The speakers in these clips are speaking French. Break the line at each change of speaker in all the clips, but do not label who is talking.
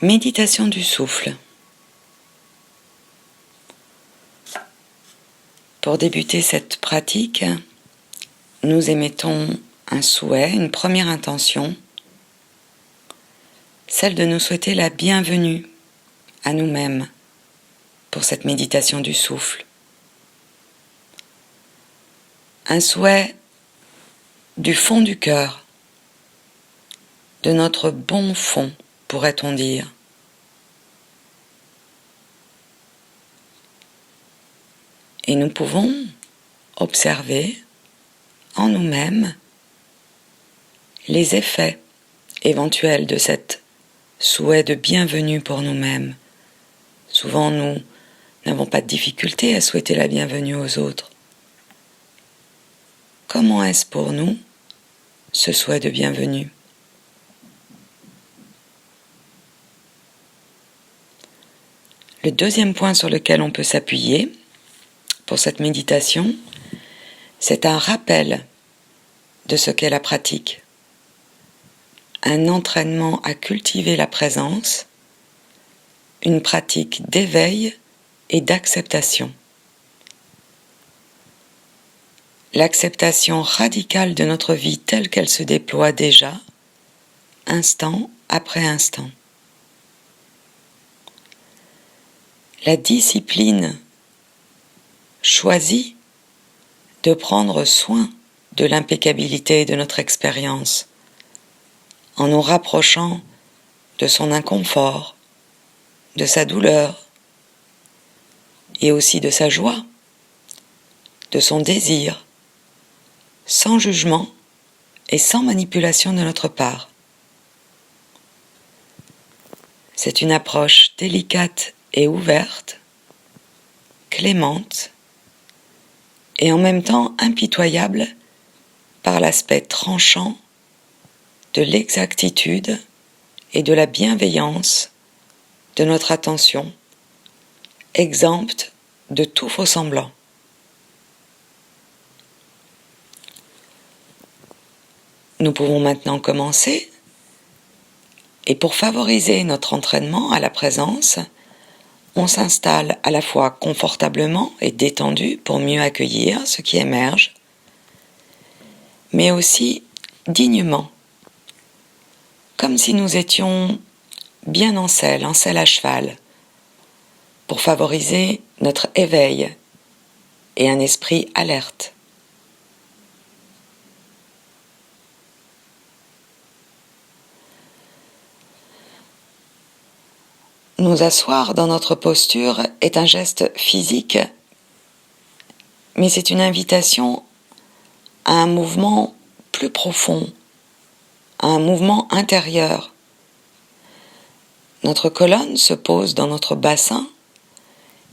Méditation du souffle. Pour débuter cette pratique, nous émettons un souhait, une première intention, celle de nous souhaiter la bienvenue à nous-mêmes pour cette méditation du souffle. Un souhait du fond du cœur, de notre bon fond, pourrait-on dire. Et nous pouvons observer en nous-mêmes les effets éventuels de cet souhait de bienvenue pour nous-mêmes. Souvent, nous n'avons pas de difficulté à souhaiter la bienvenue aux autres. Comment est-ce pour nous, ce souhait de bienvenue ? Le deuxième point sur lequel on peut s'appuyer pour cette méditation, c'est un rappel de ce qu'est la pratique. Un entraînement à cultiver la présence, une pratique d'éveil et d'acceptation. L'acceptation radicale de notre vie telle qu'elle se déploie déjà, instant après instant. La discipline choisie de prendre soin de l'impeccabilité de notre expérience, en nous rapprochant de son inconfort, de sa douleur, et aussi de sa joie, de son désir, sans jugement et sans manipulation de notre part. C'est une approche délicate et ouverte, clémente, et en même temps impitoyable par l'aspect tranchant de l'exactitude et de la bienveillance de notre attention, exempte de tout faux-semblant. Nous pouvons maintenant commencer, et pour favoriser notre entraînement à la présence, on s'installe à la fois confortablement et détendu pour mieux accueillir ce qui émerge, mais aussi dignement, comme si nous étions bien en selle à cheval, pour favoriser notre éveil et un esprit alerte. Nous asseoir dans notre posture est un geste physique, mais c'est une invitation à un mouvement plus profond, à un mouvement intérieur. Notre colonne se pose dans notre bassin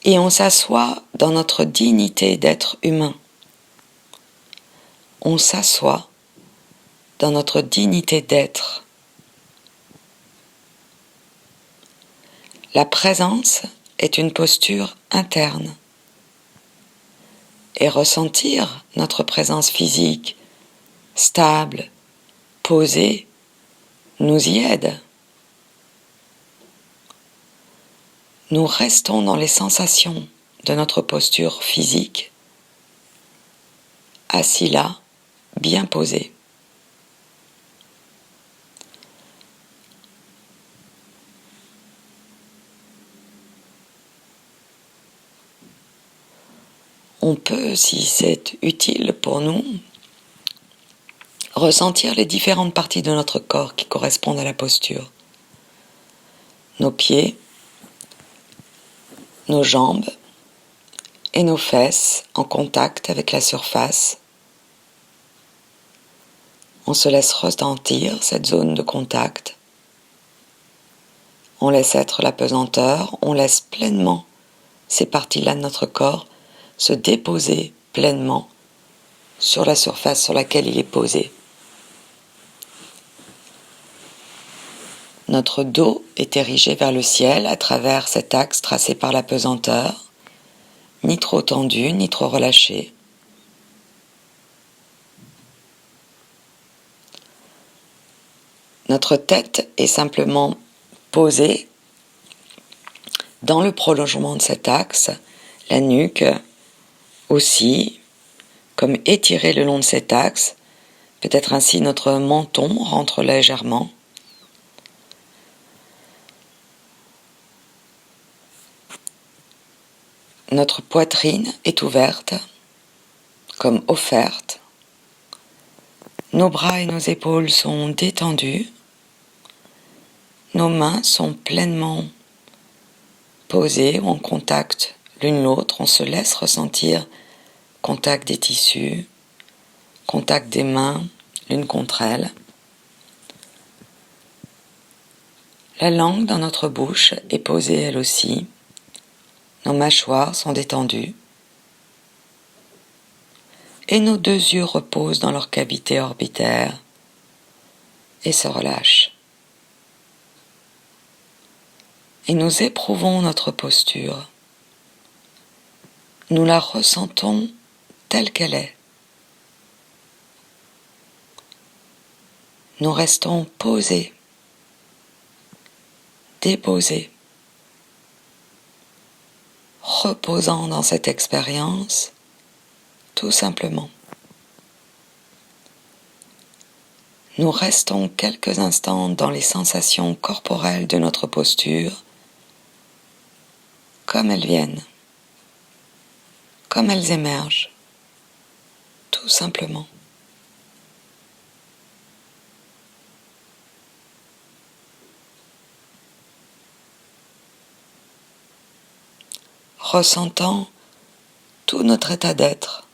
et on s'assoit dans notre dignité d'être humain. On s'assoit dans notre dignité d'être. La présence est une posture interne. Et ressentir notre présence physique, stable, posée, nous y aide. Nous restons dans les sensations de notre posture physique, assis là, bien posé. On peut, si c'est utile pour nous, ressentir les différentes parties de notre corps qui correspondent à la posture. Nos pieds, nos jambes et nos fesses en contact avec la surface. On se laisse ressentir cette zone de contact. On laisse être la pesanteur, on laisse pleinement ces parties-là de notre corps se déposer pleinement sur la surface sur laquelle il est posé. Notre dos est érigé vers le ciel à travers cet axe tracé par la pesanteur, ni trop tendu, ni trop relâché. Notre tête est simplement posée dans le prolongement de cet axe, la nuque aussi, comme étirée le long de cet axe, peut-être ainsi notre menton rentre légèrement. Notre poitrine est ouverte, comme offerte. Nos bras et nos épaules sont détendus. Nos mains sont pleinement posées ou en contact l'une l'autre. On se laisse ressentir contact des tissus, contact des mains l'une contre elles. La langue dans notre bouche est posée elle aussi. Nos mâchoires sont détendues. Et nos deux yeux reposent dans leur cavité orbitaire et se relâchent. Et nous éprouvons notre posture. Nous la ressentons telle qu'elle est. Nous restons posés, déposés, reposant dans cette expérience, tout simplement. Nous restons quelques instants dans les sensations corporelles de notre posture, comme elles viennent, comme elles émergent, tout simplement. Ressentant tout notre état d'être.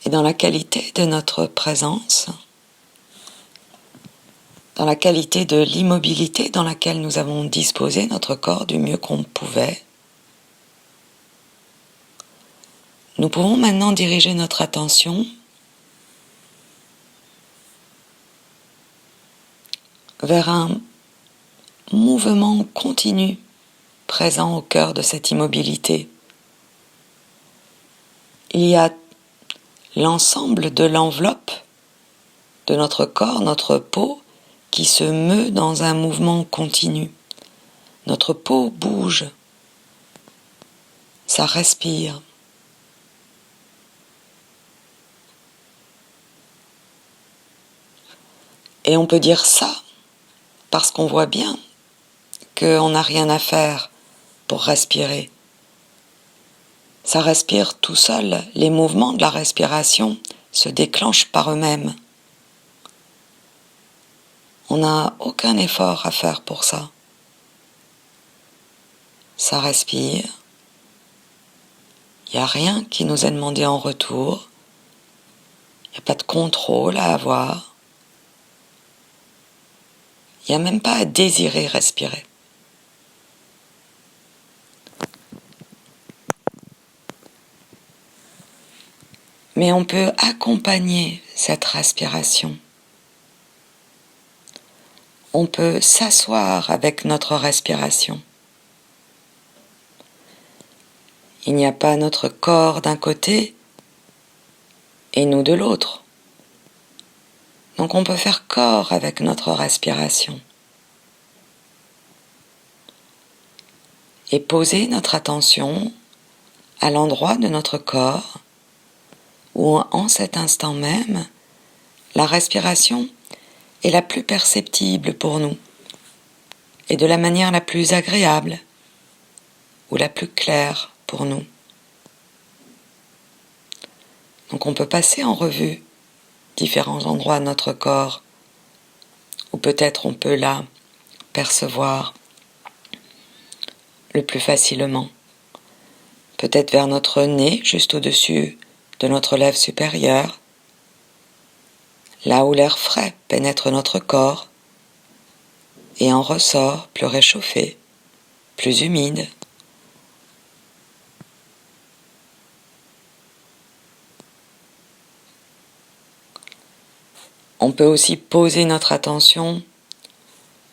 Et dans la qualité de notre présence, dans la qualité de l'immobilité dans laquelle nous avons disposé notre corps du mieux qu'on pouvait, nous pouvons maintenant diriger notre attention vers un mouvement continu présent au cœur de cette immobilité. Il y a l'ensemble de l'enveloppe de notre corps, notre peau, qui se meut dans un mouvement continu. Notre peau bouge, ça respire. Et on peut dire ça parce qu'on voit bien qu'on n'a rien à faire pour respirer. Ça respire tout seul, les mouvements de la respiration se déclenchent par eux-mêmes. On n'a aucun effort à faire pour ça. Ça respire. Il n'y a rien qui nous est demandé en retour. Il n'y a pas de contrôle à avoir. Il n'y a même pas à désirer respirer. Mais on peut accompagner cette respiration. On peut s'asseoir avec notre respiration. Il n'y a pas notre corps d'un côté et nous de l'autre. Donc on peut faire corps avec notre respiration. Et poser notre attention à l'endroit de notre corps où en cet instant même, la respiration est la plus perceptible pour nous et de la manière la plus agréable ou la plus claire pour nous. Donc on peut passer en revue différents endroits de notre corps ou peut-être on peut là percevoir le plus facilement. Peut-être vers notre nez, juste au-dessus de notre lèvre supérieure, là où l'air frais pénètre notre corps et en ressort plus réchauffé, plus humide. On peut aussi poser notre attention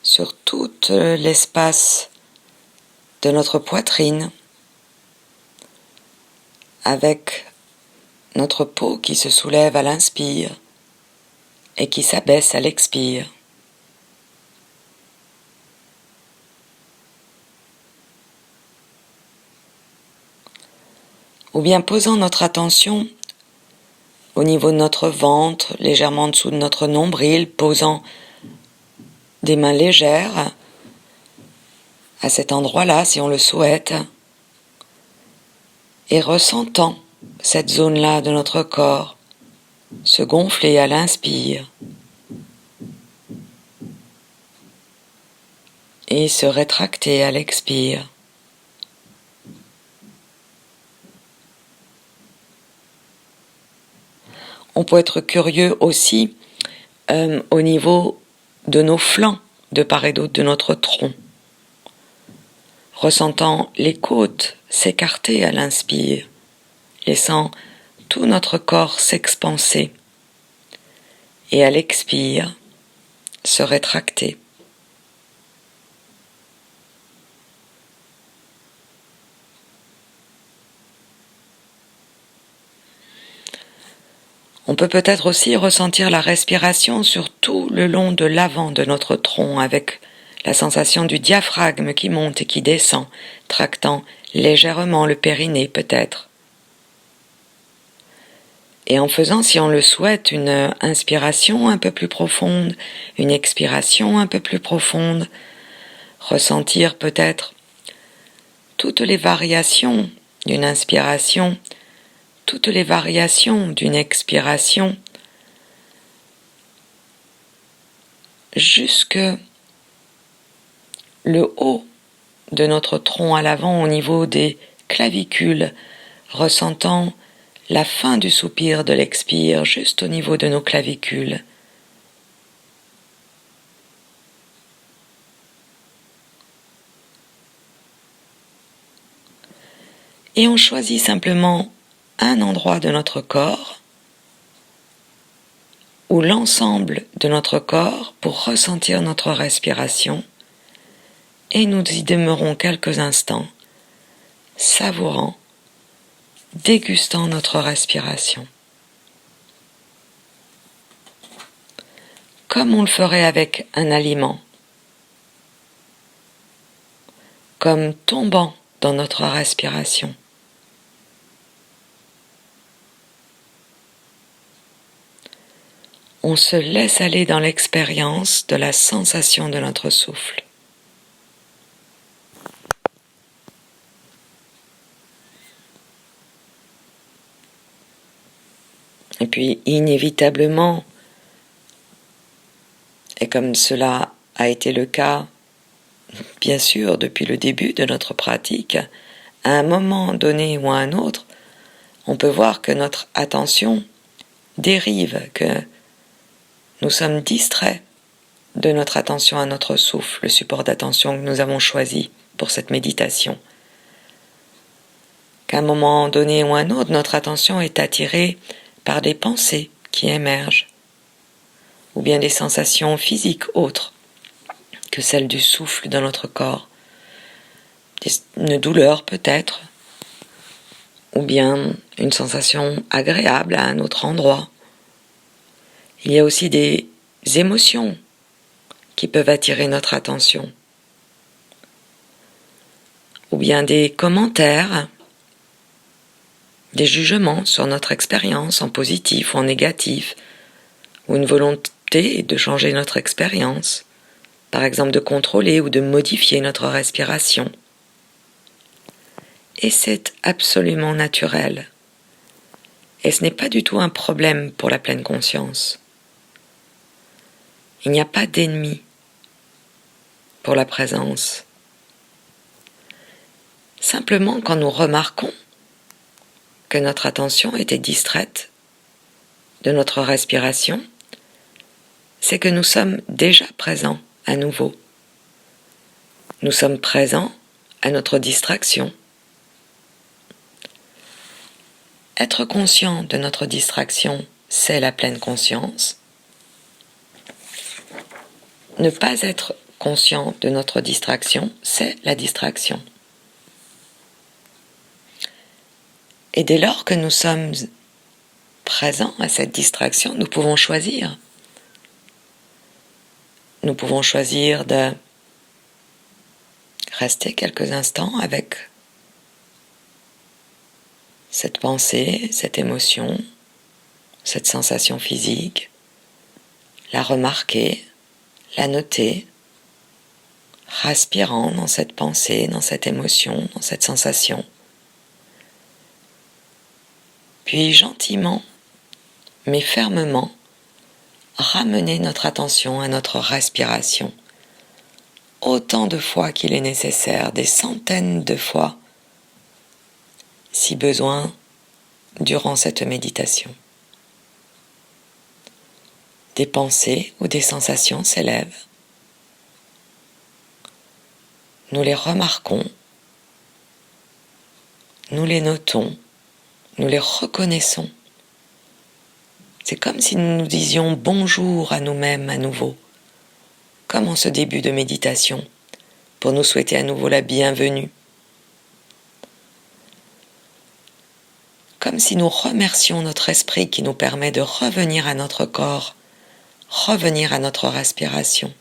sur tout l'espace de notre poitrine, avec notre peau qui se soulève à l'inspire et qui s'abaisse à l'expire. Ou bien posant notre attention au niveau de notre ventre, légèrement en dessous de notre nombril, posant des mains légères à cet endroit-là si on le souhaite, et ressentant cette zone-là de notre corps se gonfler à l'inspire et se rétracter à l'expire. On peut être curieux aussi au niveau de nos flancs, de part et d'autre de notre tronc, ressentant les côtes s'écarter à l'inspire, laissant tout notre corps s'expanser, et à l'expire, se rétracter. On peut peut-être aussi ressentir la respiration sur tout le long de l'avant de notre tronc, avec la sensation du diaphragme qui monte et qui descend, tractant légèrement le périnée peut-être. Et en faisant, si on le souhaite, une inspiration un peu plus profonde, une expiration un peu plus profonde, ressentir peut-être toutes les variations d'une inspiration, toutes les variations d'une expiration, jusque le haut de notre tronc à l'avant au niveau des clavicules, ressentant la fin du soupir de l'expire juste au niveau de nos clavicules. Et on choisit simplement un endroit de notre corps ou l'ensemble de notre corps pour ressentir notre respiration, et nous y demeurons quelques instants, savourant, dégustant notre respiration. Comme on le ferait avec un aliment, comme tombant dans notre respiration. On se laisse aller dans l'expérience de la sensation de notre souffle. Et puis, inévitablement, et comme cela a été le cas, bien sûr, depuis le début de notre pratique, à un moment donné ou à un autre, on peut voir que notre attention dérive, que nous sommes distraits de notre attention à notre souffle, le support d'attention que nous avons choisi pour cette méditation. Qu'à un moment donné ou un autre, notre attention est attirée par des pensées qui émergent, ou bien des sensations physiques autres que celles du souffle dans notre corps, une douleur peut-être, ou bien une sensation agréable à un autre endroit. Il y a aussi des émotions qui peuvent attirer notre attention, ou bien des commentaires, des jugements sur notre expérience en positif ou en négatif, ou une volonté de changer notre expérience, par exemple de contrôler ou de modifier notre respiration. Et c'est absolument naturel. Et ce n'est pas du tout un problème pour la pleine conscience. Il n'y a pas d'ennemi pour la présence. Simplement, quand nous remarquons que notre attention était distraite de notre respiration, c'est que nous sommes déjà présents à nouveau. Nous sommes présents à notre distraction. Être conscient de notre distraction, c'est la pleine conscience. Ne pas être conscient de notre distraction, c'est la distraction. Et dès lors que nous sommes présents à cette distraction, nous pouvons choisir nous pouvons choisir de rester quelques instants avec cette pensée, cette émotion, cette sensation physique, la remarquer, la noter, respirant dans cette pensée, dans cette émotion, dans cette sensation. Puis gentiment, mais fermement, ramener notre attention à notre respiration, autant de fois qu'il est nécessaire, des centaines de fois, si besoin, durant cette méditation. Des pensées ou des sensations s'élèvent. Nous les remarquons, nous les notons, nous les reconnaissons. C'est comme si nous nous disions bonjour à nous-mêmes à nouveau, comme en ce début de méditation, pour nous souhaiter à nouveau la bienvenue. Comme si nous remercions notre esprit qui nous permet de revenir à notre corps, revenir à notre respiration,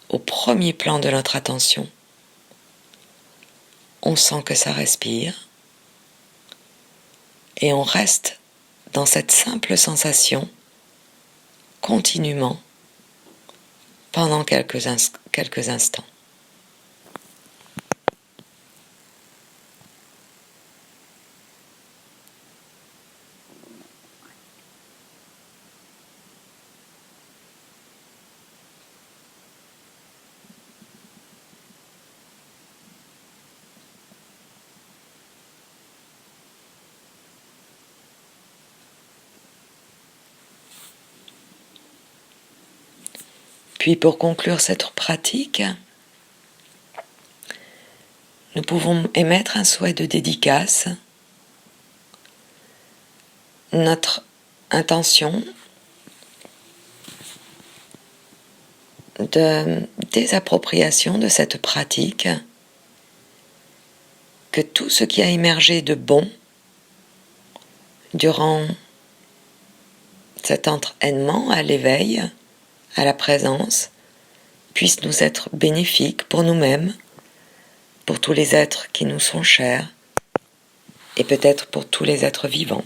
au premier plan de notre attention. On sent que ça respire et on reste dans cette simple sensation continuellement pendant quelques instants. Puis pour conclure cette pratique, nous pouvons émettre un souhait de dédicace. Notre intention de désappropriation de cette pratique, que tout ce qui a émergé de bon durant cet entraînement à l'éveil, à la présence, puisse nous être bénéfique pour nous-mêmes, pour tous les êtres qui nous sont chers, et peut-être pour tous les êtres vivants.